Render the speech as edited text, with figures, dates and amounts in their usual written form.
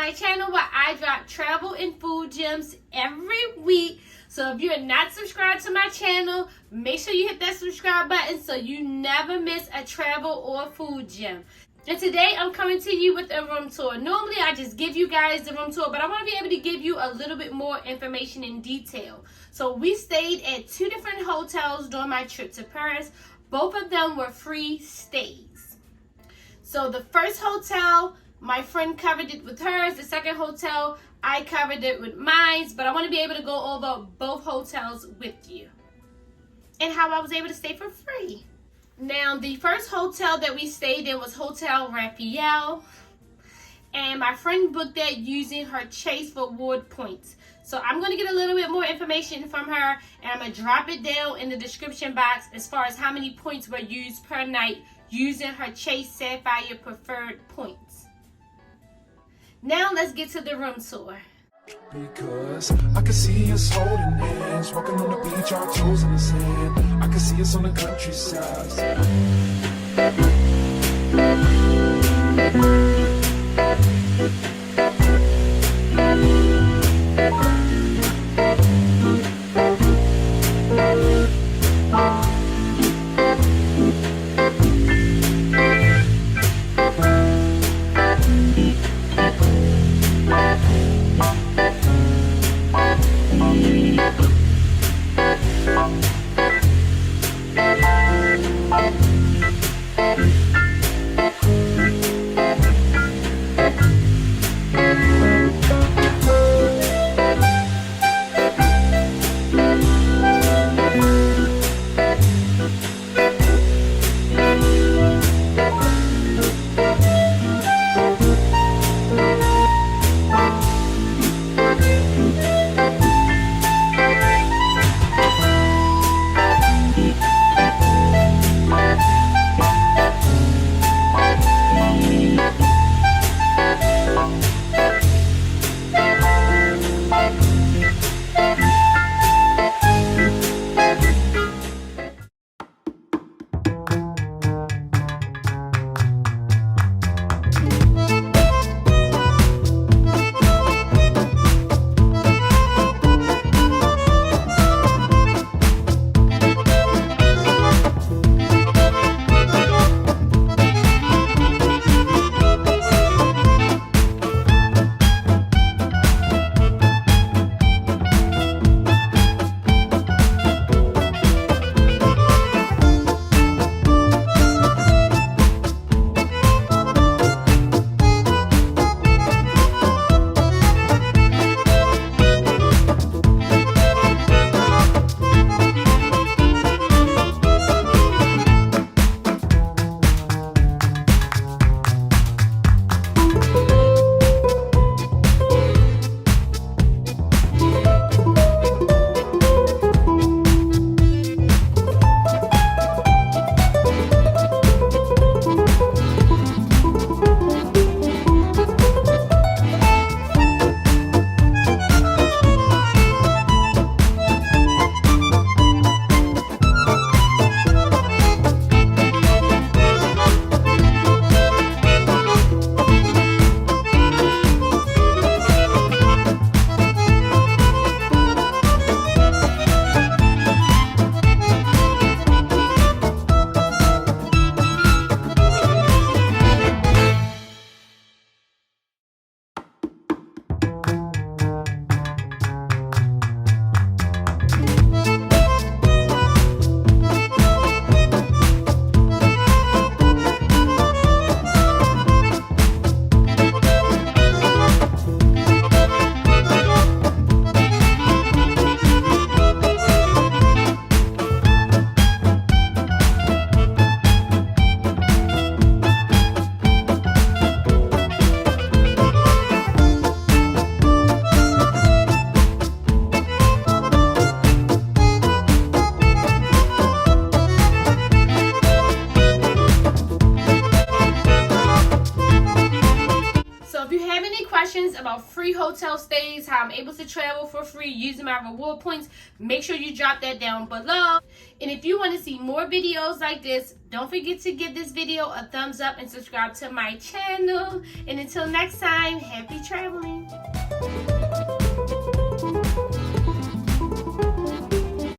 my channel where I drop travel and food gems every week. So if you're not subscribed to my channel, make sure you hit that subscribe button so you never miss a travel or food gem. And today I'm coming to you with a room tour. Normally I just give you guys the room tour, but I want to be able to give you a little bit more information in detail. So we stayed at 2 different hotels during my trip to Paris. Both of them were free stays. So the first hotel, my friend covered it with hers. The second hotel, I covered it with mine. But I want to be able to go over both hotels with you and how I was able to stay for free. Now, the first hotel that we stayed in was Hotel Raphael, and my friend booked that using her Chase Reward points. So I'm going to get a little bit more information from her, and I'm going to drop it down in the description box as far as how many points were used per night using her Chase Sapphire preferred points. Now let's get to the room tour. Because I can see us holding hands, walking on the beach, our toes in the sand. I can see us on the countryside. about free hotel stays, how I'm able to travel for free using my reward points, make sure you drop that down below. And if you want to see more videos like this, don't forget to give this video a thumbs up and subscribe to my channel. And until next time, happy traveling.